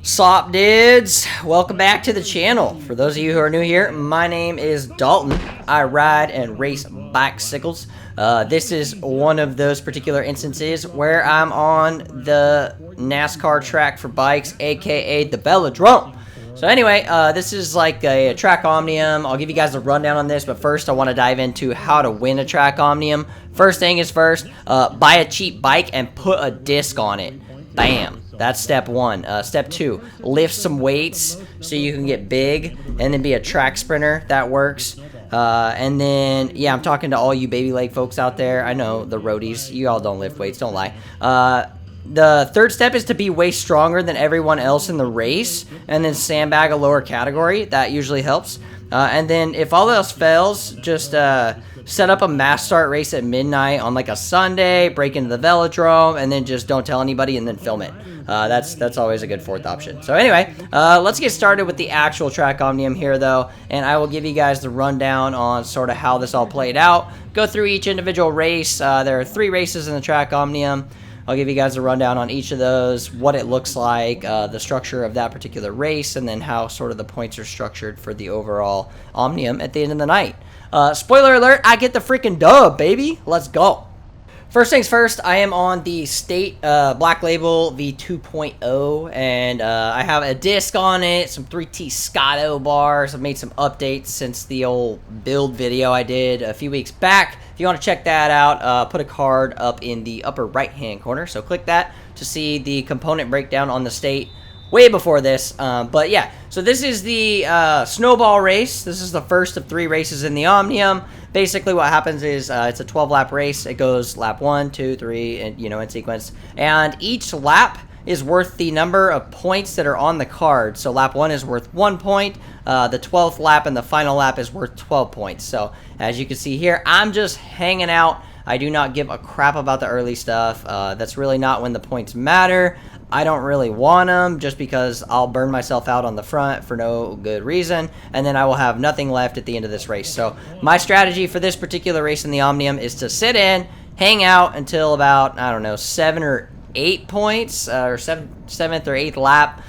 Sup dudes, welcome back to the channel. For those of you who are new here, my name is Dalton. I ride and race bicycles. This is one of those particular instances where I'm on the NASCAR track for bikes, aka the Velodrome. So anyway, this is like a track Omnium. I'll give you guys a rundown on this, but first I want to dive into how to win a track Omnium. First thing is first, buy a cheap bike and put a disc on it. Bam. That's step one. Step two, lift some weights so you can get big and then be a track sprinter. That works. And then, yeah, I'm talking to all you baby leg folks out there. I know, the roadies. You all don't lift weights. Don't lie. The third step is to be way stronger than everyone else in the race and then sandbag a lower category. That usually helps. And then if all else fails, just set up a mass start race at midnight on like a Sunday, break into the velodrome, and then just don't tell anybody and then film it. That's always a good fourth option. So anyway, let's get started with the actual track Omnium here though, and I will give you guys the rundown on sort of how this all played out. Go through each individual race. There are 3 races in the track Omnium. I'll give you guys a rundown on each of those, what it looks like, the structure of that particular race, and then how sort of the points are structured for the overall Omnium at the end of the night. Spoiler alert, I get the freaking dub, baby. Let's go. First things first, I am on the State Black Label V2.0, and I have a disc on it, some 3T Scotto bars. I've made some updates since the old build video I did a few weeks back. If you want to check that out, put a card up in the upper right-hand corner, so click that to see the component breakdown on the State way before this. But yeah, so this is the Snowball race. This is the first of 3 races in the Omnium. Basically what happens is it's a 12-lap race. It goes lap 1, 2, 3, and in sequence. And each lap is worth the number of points that are on the card. So lap 1 is worth 1 point. The 12th lap and the final lap is worth 12 points. So as you can see here, I'm just hanging out. I do not give a crap about the early stuff. That's really not when the points matter. I don't really want them just because I'll burn myself out on the front for no good reason, and then I will have nothing left at the end of this race. So my strategy for this particular race in the Omnium is to sit in, hang out until about, I don't know, 7 or 8 points, or 7th or 8th lap,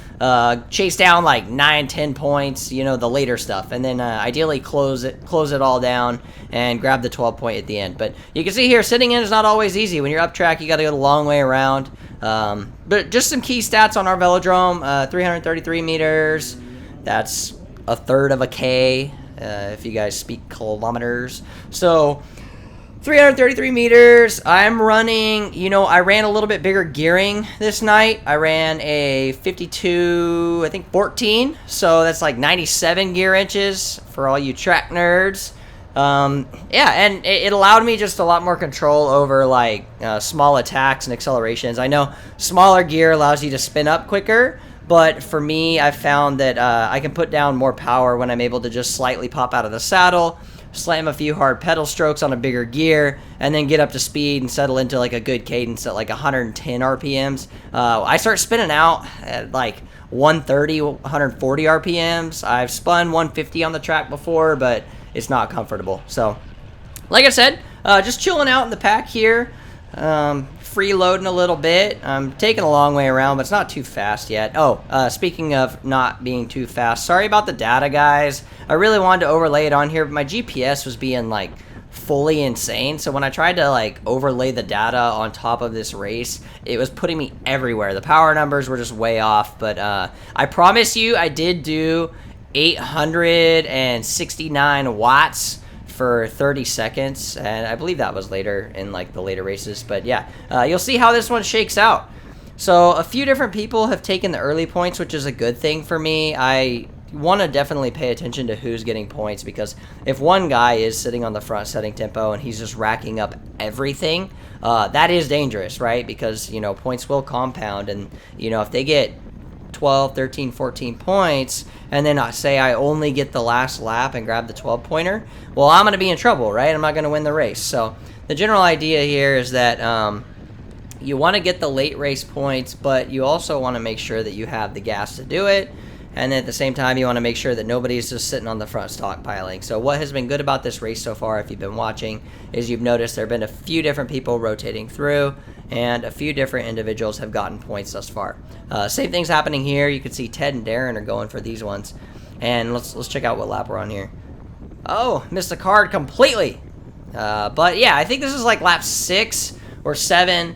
chase down like 9, 10 points, the later stuff, and then ideally close it all down and grab the 12 point at the end. But you can see here, sitting in is not always easy. When you're up track, you got to go the long way around. But just some key stats on our velodrome: 333 meters. That's a third of a K, if you guys speak kilometers. So 333 meters. I'm running, I ran a little bit bigger gearing this night. I ran a 52, I think 14. So that's like 97 gear inches for all you track nerds. Yeah, and it allowed me just a lot more control over like small attacks and accelerations. I know smaller gear allows you to spin up quicker, but for me, I found that I can put down more power when I'm able to just slightly pop out of the saddle, slam a few hard pedal strokes on a bigger gear, and then get up to speed and settle into like a good cadence at like 110 RPMs. I start spinning out at like 130, 140 RPMs. I've spun 150 on the track before, but it's not comfortable. So, like I said, just chilling out in the pack here, freeloading a little bit. I'm taking a long way around, but it's not too fast yet. Oh, speaking of not being too fast, sorry about the data, guys. I really wanted to overlay it on here, but my GPS was being like fully insane. So when I tried to like overlay the data on top of this race, it was putting me everywhere. The power numbers were just way off, but I promise you, I did do 869 watts for 30 seconds, and I believe that was later in like the later races. But yeah, you'll see how this one shakes out. So a few different people have taken the early points, which is a good thing for me. I want to definitely pay attention to who's getting points, because if one guy is sitting on the front setting tempo and he's just racking up everything, that is dangerous, right? Because points will compound, and if they get 12, 13, 14 points, and then I say I only get the last lap and grab the 12-pointer, well, I'm going to be in trouble, right? I'm not going to win the race. So the general idea here is that you want to get the late race points, but you also want to make sure that you have the gas to do it. and then at the same time you want to make sure that nobody's just sitting on the front stockpiling. So what has been good about this race so far, if you've been watching, is you've noticed there have been a few different people rotating through, and a few different individuals have gotten points thus far. Same thing's happening here. You can see Ted and Darren are going for these ones, and let's check out what lap we're on here. Oh, missed the card completely. But yeah, I think this is like lap 6 or 7.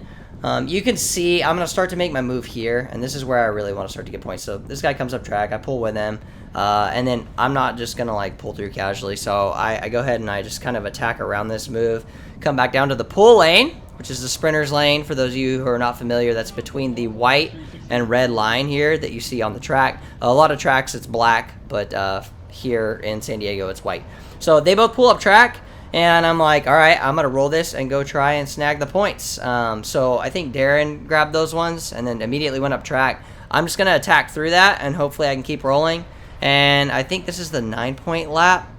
You can see I'm going to start to make my move here, and this is where I really want to start to get points. So this guy comes up track, I pull with him, and then I'm not just going to like pull through casually. So I go ahead and I just kind of attack around this move, come back down to the pull lane, which is the sprinter's lane. For those of you who are not familiar, that's between the white and red line here that you see on the track. A lot of tracks it's black, but here in San Diego it's white. So they both pull up track, and I'm like, all right, I'm going to roll this and go try and snag the points. So I think Darren grabbed those ones and then immediately went up track. I'm just going to attack through that, and hopefully I can keep rolling. And I think this is the 9-point lap.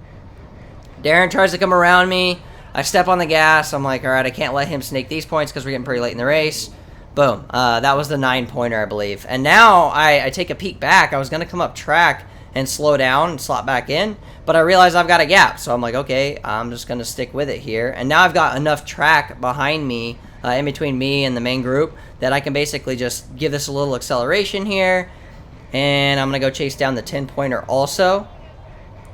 Darren tries to come around me. I step on the gas. I'm like, all right, I can't let him snake these points because we're getting pretty late in the race. Boom. That was the 9-pointer, I believe. And now I take a peek back. I was going to come up track and slow down and slot back in, but I realized I've got a gap. So I'm like, okay, I'm just going to stick with it here. And now I've got enough track behind me, in between me and the main group, that I can basically just give this a little acceleration here. And I'm going to go chase down the 10-pointer also.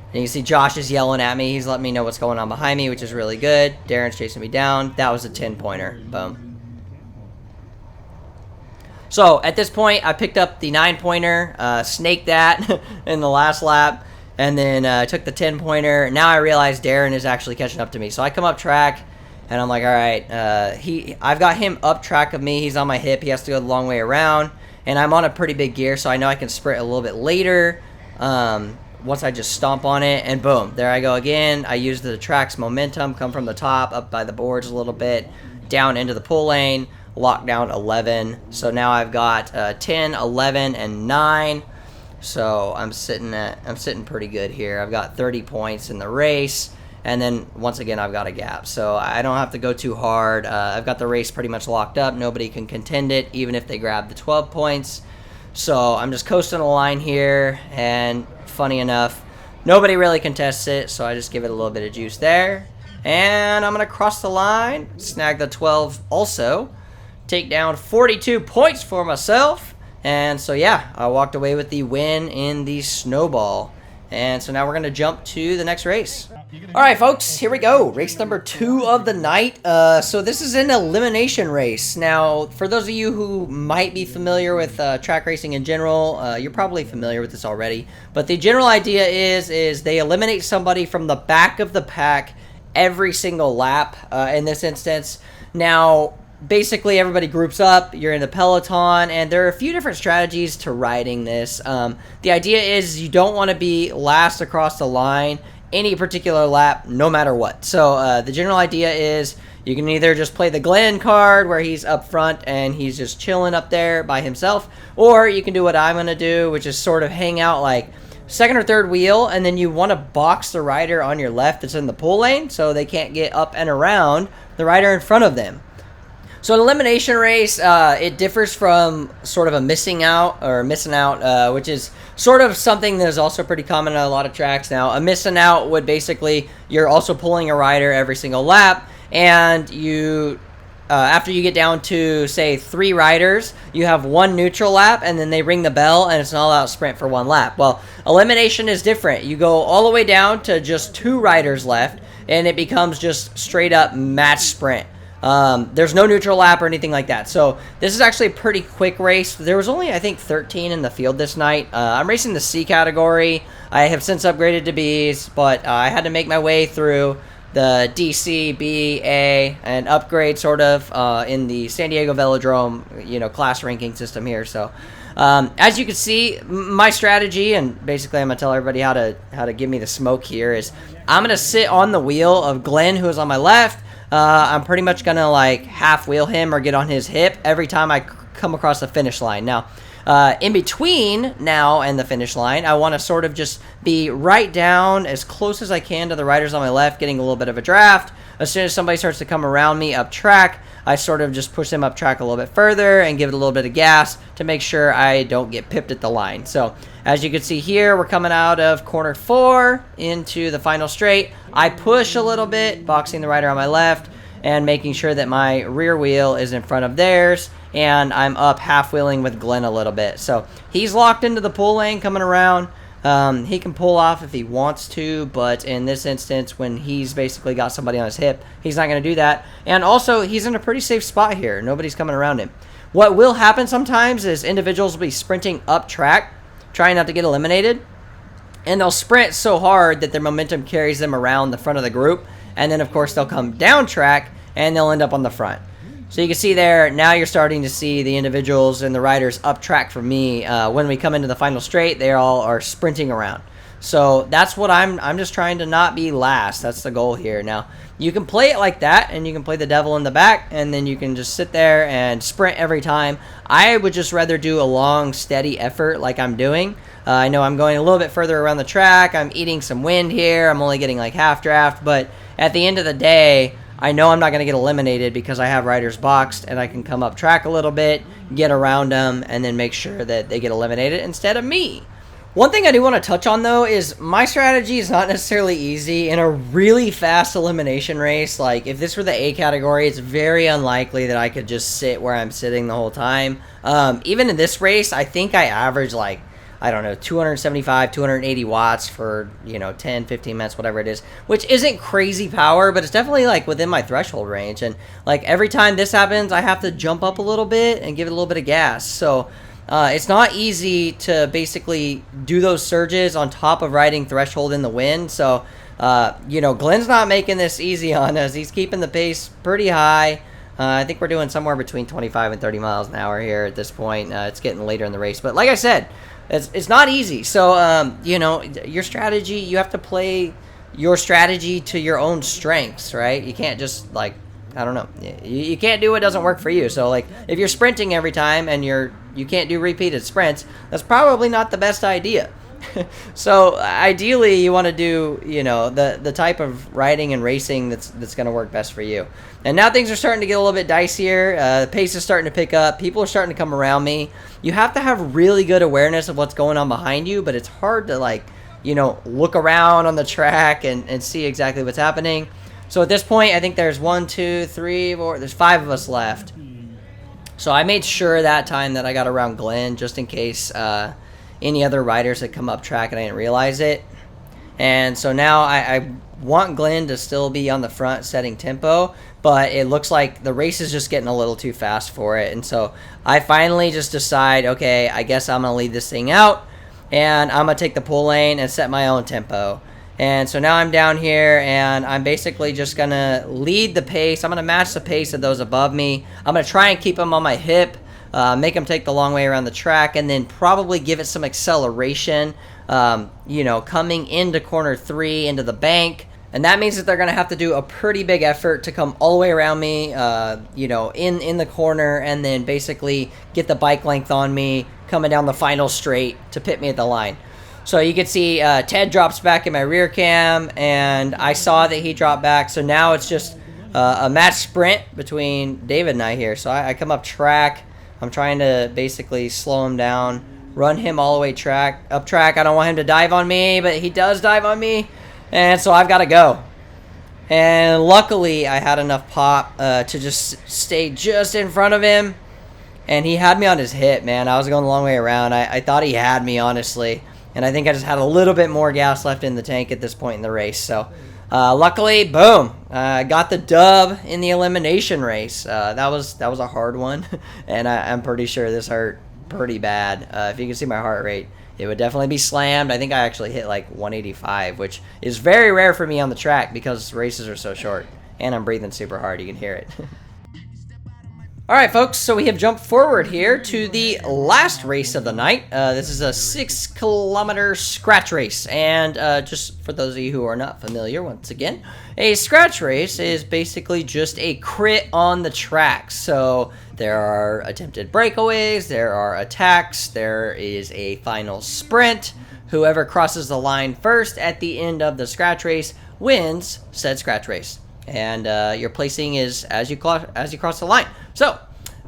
And you can see Josh is yelling at me. He's letting me know what's going on behind me, which is really good. Darren's chasing me down. That was a 10-pointer. Boom. So at this point, I picked up the 9-pointer, snaked that in the last lap, and then took the 10-pointer. Now I realize Darren is actually catching up to me. So I come up track, and I'm like, all right, I've got him up track of me. He's on my hip. He has to go the long way around, and I'm on a pretty big gear, so I know I can sprint a little bit later. Once I just stomp on it, and boom, there I go again. I use the track's momentum, come from the top, up by the boards a little bit, down into the pull lane, lock down 11. So now I've got 10, 11, and 9. So I'm sitting pretty good here. I've got 30 points in the race, and then once again I've got a gap. So I don't have to go too hard. I've got the race pretty much locked up. Nobody can contend it, even if they grab the 12 points. So I'm just coasting the line here, and funny enough, nobody really contests it, so I just give it a little bit of juice there. And I'm going to cross the line, snag the 12 also, take down 42 points for myself. And so yeah, I walked away with the win in the Snowball. And so now we're going to jump to the next race. All right, folks, here we go. Race number 2 of the night. So this is an elimination race. Now, for those of you who might be familiar with track racing in general, you're probably familiar with this already. But the general idea is they eliminate somebody from the back of the pack every single lap in this instance. Now, basically everybody groups up, you're in the peloton, and there are a few different strategies to riding this. The idea is you don't want to be last across the line any particular lap, no matter what. So the general idea is you can either just play the Glenn card where he's up front and he's just chilling up there by himself, or you can do what I'm going to do, which is sort of hang out like second or third wheel, and then you want to box the rider on your left that's in the pull lane so they can't get up and around the rider in front of them. So an elimination race, it differs from sort of a missing out, which is sort of something that is also pretty common on a lot of tracks now. A missing out would basically, you're also pulling a rider every single lap, and you, after you get down to, say, 3 riders, you have 1 neutral lap, and then they ring the bell, and it's an all-out sprint for 1 lap. Well, elimination is different. You go all the way down to just 2 riders left, and it becomes just straight-up match sprint. There's no neutral lap or anything like that. So this is actually a pretty quick race. There was only, I think, 13 in the field this night. I'm racing the C category. I have since upgraded to Bs, but I had to make my way through the DC, B, A, and upgrade sort of in the San Diego Velodrome, class ranking system here. So as you can see, my strategy, and basically I'm gonna tell everybody how to give me the smoke here, is I'm gonna sit on the wheel of Glenn, who is on my left. I'm pretty much gonna like half wheel him or get on his hip every time I come across the finish line. Now, In between now and the finish line, I want to sort of just be right down as close as I can to the riders on my left, getting a little bit of a draft. As soon as somebody starts to come around me up track, I sort of just push them up track a little bit further and give it a little bit of gas to make sure I don't get pipped at the line. So as you can see here, we're coming out of corner 4 into the final straight. I push a little bit, boxing the rider on my left and making sure that my rear wheel is in front of theirs, and I'm up half wheeling with Glenn a little bit. So he's locked into the pull lane coming around. He can pull off if he wants to, but in this instance, when he's basically got somebody on his hip, he's not going to do that. And also, he's in a pretty safe spot here. Nobody's coming around him. What will happen sometimes is individuals will be sprinting up track, trying not to get eliminated, and they'll sprint so hard that their momentum carries them around the front of the group, and then, of course, they'll come down track, and they'll end up on the front. So you can see there, now you're starting to see the individuals and the riders up track from me. When we come into the final straight, they all are sprinting around. So that's what I'm just trying to not be last. That's the goal here. Now, you can play it like that, and you can play the devil in the back, and then you can just sit there and sprint every time. I would just rather do a long, steady effort like I'm doing. I know I'm going a little bit further around the track. I'm eating some wind here. I'm only getting like half draft, but at the end of the day, I know I'm not going to get eliminated because I have riders boxed, and I can come up track a little bit, get around them, and then make sure that they get eliminated instead of me. One thing I do want to touch on, though, is my strategy is not necessarily easy. In a really fast elimination race, like if this were the A category, it's very unlikely that I could just sit where I'm sitting the whole time. Even in this race, I think I average like, I don't know, 275, 280 watts for, 10, 15 minutes, whatever it is, which isn't crazy power, but it's definitely like within my threshold range. And like every time this happens, I have to jump up a little bit and give it a little bit of gas. So it's not easy to basically do those surges on top of riding threshold in the wind. So, Glenn's not making this easy on us. He's keeping the pace pretty high. I think we're doing somewhere between 25 and 30 miles an hour here at this point. It's getting later in the race. But like I said, it's not easy. So, your strategy, you have to play your strategy to your own strengths, right? You can't just, I don't know. You can't do what doesn't work for you. So, if you're sprinting every time and you can't do repeated sprints, that's probably not the best idea. So, ideally, you want to do, the type of riding and racing that's going to work best for you. And now things are starting to get a little bit dicier. The pace is starting to pick up. People are starting to come around me. You have to have really good awareness of what's going on behind you, but it's hard to, look around on the track and see exactly what's happening. So at this point, I think there's 1, 2, 3, 4, there's 5 of us left. So I made sure that time that I got around Glenn just in case any other riders had come up track and I didn't realize it. And so now I want Glenn to still be on the front setting tempo, but it looks like the race is just getting a little too fast for it. And so I finally just decide, okay, I guess I'm going to lead this thing out, and I'm going to take the pull lane and set my own tempo. And so now I'm down here, and I'm basically just going to lead the pace. I'm going to match the pace of those above me. I'm going to try and keep them on my hip, make them take the long way around the track, and then probably give it some acceleration, coming into corner 3, into the bank. And that means that they're going to have to do a pretty big effort to come all the way around me, in the corner, and then basically get the bike length on me, coming down the final straight to pit me at the line. So you can see Ted drops back in my rear cam, and I saw that he dropped back. So now it's just a match sprint between David and I here. So I come up track. I'm trying to basically slow him down, run him all the way up track. I don't want him to dive on me, but he does dive on me. And so I've got to go. And luckily, I had enough pop to just stay just in front of him. And he had me on his hip, man. I was going a long way around. I thought he had me, honestly. And I think I just had a little bit more gas left in the tank at this point in the race. So luckily, boom, got the dub in the elimination race. That was a hard one. And I'm pretty sure this hurt pretty bad. If you can see my heart rate, it would definitely be slammed. I think I actually hit like 185, which is very rare for me on the track because races are so short. And I'm breathing super hard. You can hear it. Alright folks, so we have jumped forward here to the last race of the night. This is a 6-kilometer scratch race, and just for those of you who are not familiar, once again, a scratch race is basically just a crit on the track. So there are attempted breakaways, there are attacks, there is a final sprint. Whoever crosses the line first at the end of the scratch race wins said scratch race. And your placing is as you cross the line. So,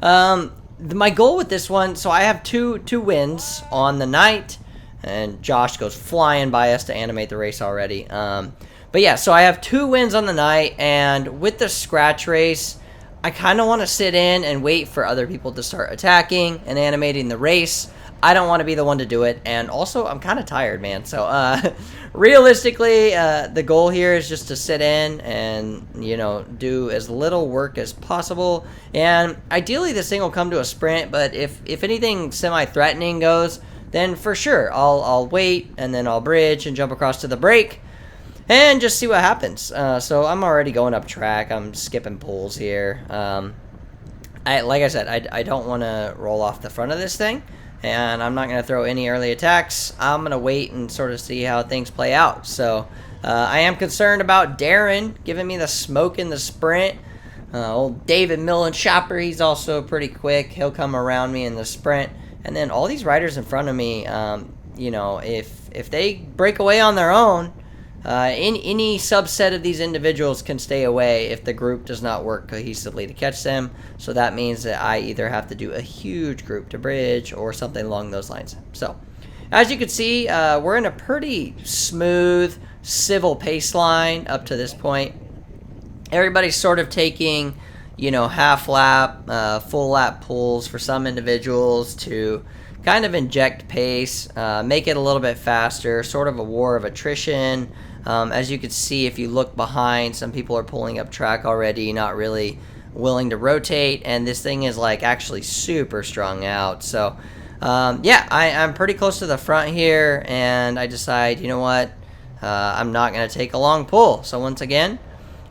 my goal with this one, so I have two wins on the night, and Josh goes flying by us to animate the race already. But yeah, so I have 2 wins on the night, and with the scratch race, I kind of want to sit in and wait for other people to start attacking and animating the race. I don't want to be the one to do it, and also I'm kind of tired, man. So realistically, the goal here is just to sit in and, you know, do as little work as possible. And ideally, this thing will come to a sprint. But if anything semi-threatening goes, then for sure I'll wait, and then I'll bridge and jump across to the break and just see what happens. So I'm already going up track. I'm skipping pulls here. Like I said, I don't want to roll off the front of this thing. And I'm not going to throw any early attacks. I'm going to wait and sort of see how things play out. So I am concerned about Darren giving me the smoke in the sprint. Old David Millen Shopper, he's also pretty quick. He'll come around me in the sprint. And then all these riders in front of me, you know, if they break away on their own, any subset of these individuals can stay away if the group does not work cohesively to catch them. So that means that I either have to do a huge group to bridge or something along those lines. So as you can see, we're in a pretty smooth civil pace line up to this point. Everybody's sort of taking, you know, half lap, full lap pulls for some individuals to kind of inject pace, make it a little bit faster, sort of a war of attrition. As you can see, if you look behind, some people are pulling up track already, not really willing to rotate, and this thing is like actually super strung out. So yeah, I'm pretty close to the front here, and I decide, you know what, I'm not going to take a long pull. So once again,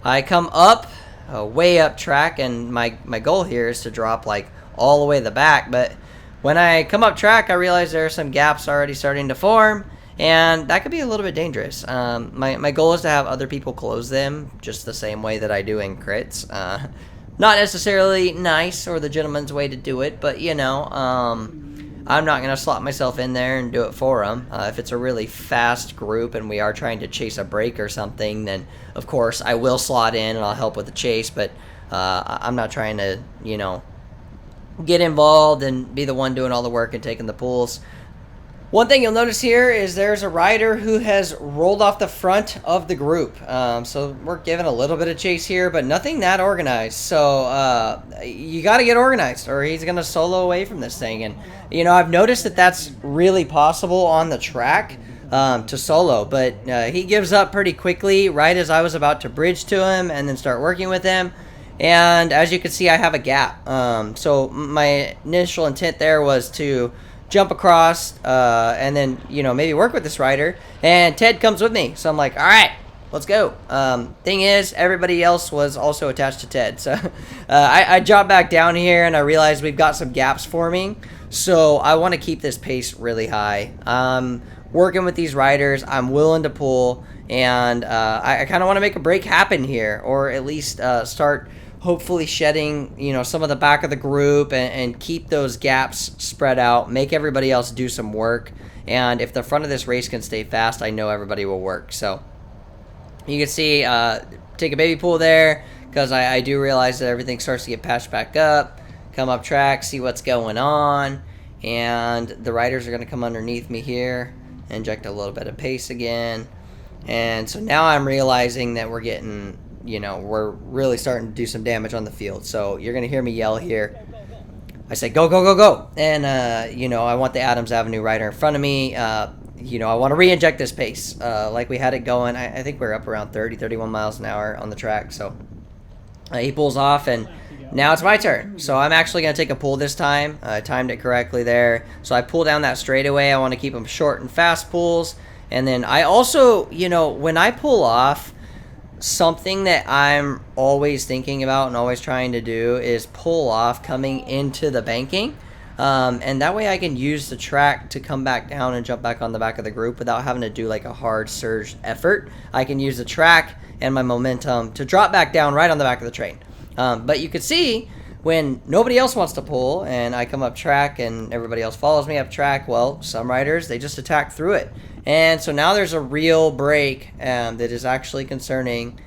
I come up, way up track, and my goal here is to drop like all the way to the back. But when I come up track, I realize there are some gaps already starting to form, and that could be a little bit dangerous. My goal is to have other people close them just the same way that I do in crits. Not necessarily nice or the gentleman's way to do it, but, you know, I'm not going to slot myself in there and do it for them. If it's a really fast group and we are trying to chase a break or something, then, of course, I will slot in and I'll help with the chase, but I'm not trying to, you know, get involved and be the one doing all the work and taking the pulls. One thing you'll notice here is there's a rider who has rolled off the front of the group. So we're giving a little bit of chase here, but nothing that organized. So you got to get organized or he's going to solo away from this thing. And, you know, I've noticed that that's really possible on the track to solo, but he gives up pretty quickly right as I was about to bridge to him and then start working with him. And as you can see, I have a gap. So my initial intent there was to jump across and then, you know, maybe work with this rider. And Ted comes with me. So I'm like, all right, let's go. Thing is, everybody else was also attached to Ted. So I dropped back down here and I realized we've got some gaps forming. So I want to keep this pace really high. Working with these riders, I'm willing to pull. And I kind of want to make a break happen here, or at least start hopefully shedding, you know, some of the back of the group and keep those gaps spread out, make everybody else do some work. And if the front of this race can stay fast, I know everybody will work. So you can see, take a baby pull there, because I do realize that everything starts to get patched back up. Come up track, see what's going on. And the riders are going to come underneath me here, inject a little bit of pace again. And so now I'm realizing that we're getting, you know, we're really starting to do some damage on the field. So you're going to hear me yell here. I say, go, go, go, go. And, you know, I want the Adams Avenue rider in front of me. You know, I want to re-inject this pace like we had it going. I think we're up around 30, 31 miles an hour on the track. So he pulls off, and now it's my turn. So I'm actually going to take a pull this time. I timed it correctly there. So I pull down that straightaway. I want to keep them short and fast pulls. And then I also, you know, when I pull off, something that I'm always thinking about and always trying to do is pull off coming into the banking. And that way I can use the track to come back down and jump back on the back of the group without having to do like a hard surge effort. I can use the track and my momentum to drop back down right on the back of the train. But you could see when nobody else wants to pull and I come up track and everybody else follows me up track, well, some riders, they just attack through it. And so now there's a real break that is actually concerning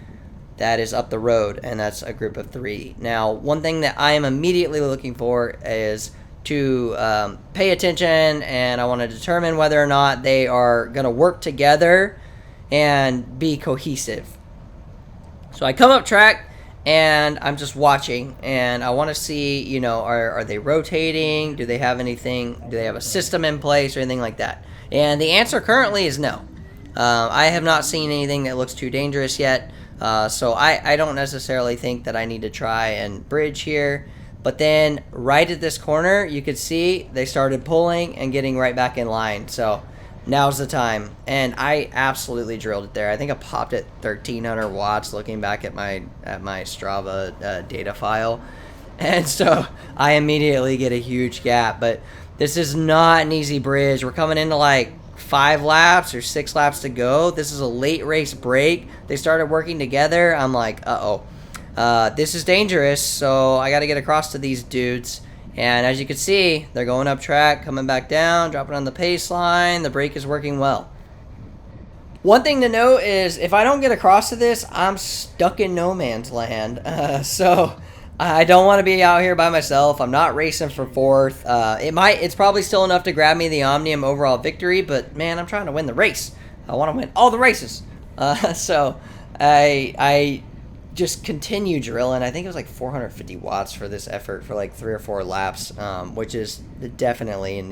that is up the road, and that's a group of 3. Now, one thing that I am immediately looking for is to pay attention, and I want to determine whether or not they are going to work together and be cohesive. So I come up track, and I'm just watching, and I want to see, you know, are they rotating? Do they have anything? Do they have a system in place or anything like that? And the answer currently is no. I have not seen anything that looks too dangerous yet, so I don't necessarily think that I need to try and bridge here. But then right at this corner, you could see they started pulling and getting right back in line. So now's the time. And I absolutely drilled it there. I think I popped at 1,300 watts looking back at my Strava data file. And so I immediately get a huge gap. But this is not an easy bridge. We're coming into like 5 laps or 6 laps to go. This is a late race break. They started working together. I'm like, uh-oh. This is dangerous, so I got to get across to these dudes. And as you can see, they're going up track, coming back down, dropping on the pace line. The brake is working well. One thing to note is if I don't get across to this, I'm stuck in no man's land. So I don't want to be out here by myself. I'm not racing for 4th. It's probably still enough to grab me the Omnium overall victory, but man, I'm trying to win the race. I want to win all the races. So I just continue drilling. I think it was like 450 watts for this effort for like 3 or 4 laps, which is definitely a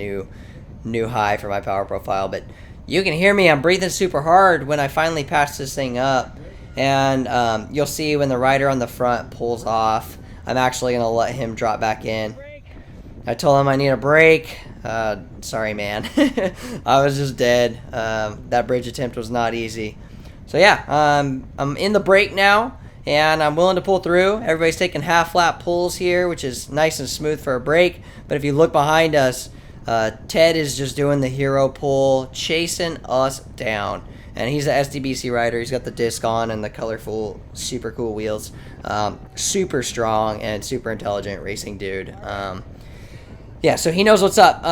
new high for my power profile. But you can hear me. I'm breathing super hard when I finally patch this thing up. And you'll see when the rider on the front pulls off, I'm actually going to let him drop back in. I told him I need a break. Sorry, man. I was just dead. That bridge attempt was not easy. So yeah, I'm in the break now. And I'm willing to pull through. Everybody's taking half lap pulls here, which is nice and smooth for a break. But if you look behind us, Ted is just doing the hero pull, chasing us down. And he's an SDBC rider. He's got the disc on and the colorful, super cool wheels. Super strong and super intelligent racing dude. Yeah, so he knows what's up.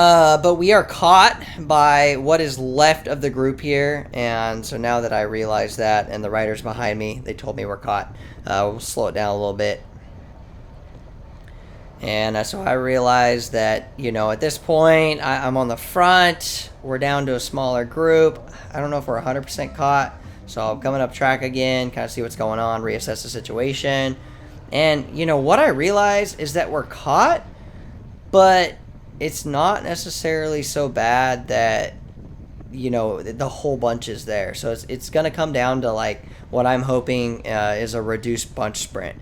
But we are caught by what is left of the group here. And so now that I realize that and the riders behind me, they told me we're caught. We'll slow it down a little bit. And so I realized that, you know, at this point, I'm on the front. We're down to a smaller group. I don't know if we're 100% caught. So I'm coming up track again, kind of see what's going on, reassess the situation. And, you know, what I realized is that we're caught, but it's not necessarily so bad that, you know, the whole bunch is there. So it's going to come down to, like, what I'm hoping is a reduced bunch sprint.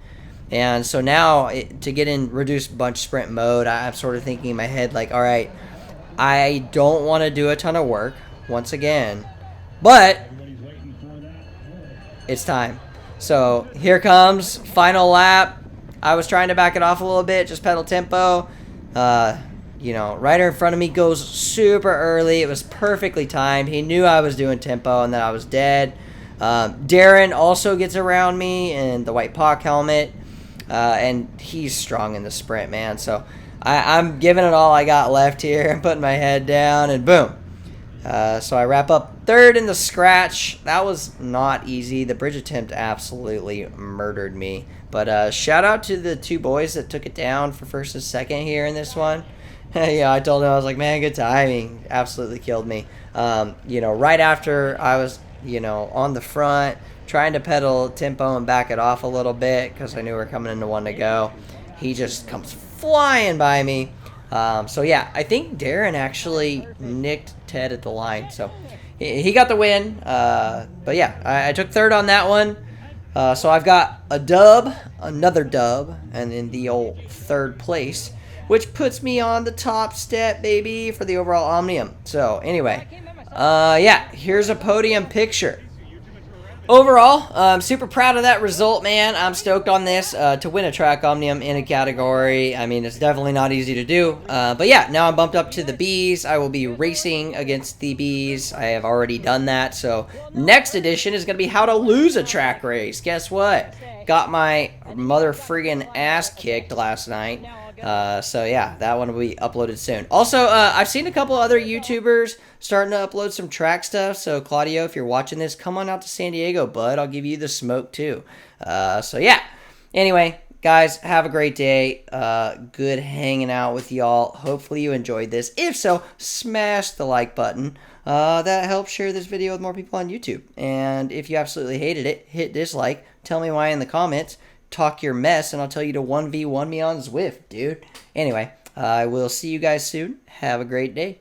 And so now, to get in reduced bunch sprint mode, I'm sort of thinking in my head, like, all right, I don't want to do a ton of work, once again, but it's time. So here comes final lap. I was trying to back it off a little bit, just pedal tempo. You know, rider in front of me goes super early. It was perfectly timed. He knew I was doing tempo and that I was dead. Darren also gets around me in the white POC helmet. And he's strong in the sprint, man. So I'm giving it all I got left here. I'm putting my head down, and boom. So I wrap up 3rd in the scratch. That was not easy. The bridge attempt absolutely murdered me. But shout out to the 2 boys that took it down for 1st and 2nd here in this one. Yeah, I told them, I was like, man, good timing. Absolutely killed me. You know, right after I was, you know, on the front, trying to pedal tempo and back it off a little bit because I knew we were coming into one to go. He just comes flying by me. So yeah, I think Darren actually nicked Ted at the line. So he got the win. But yeah, I took 3rd on that one. So I've got a dub, another dub, and in the old 3rd place, which puts me on the top step, baby, for the overall Omnium. So anyway, yeah, here's a podium picture. Overall, I'm super proud of that result, man. I'm stoked on this to win a track Omnium in a category. I mean, it's definitely not easy to do. But yeah, now I'm bumped up to the Bs. I will be racing against the Bs. I have already done that. So next edition is going to be how to lose a track race. Guess what? Got my mother friggin' ass kicked last night. So yeah, that one will be uploaded soon. Also, I've seen a couple other YouTubers starting to upload some track stuff. So Claudio, if you're watching this, come on out to San Diego, bud. I'll give you the smoke too. So yeah. Anyway, guys, have a great day. Good hanging out with y'all. Hopefully you enjoyed this. If so, smash the like button. That helps share this video with more people on YouTube. And if you absolutely hated it, hit dislike. Tell me why in the comments. Talk your mess, and I'll tell you to 1v1 me on Zwift, dude. Anyway, I will see you guys soon. Have a great day.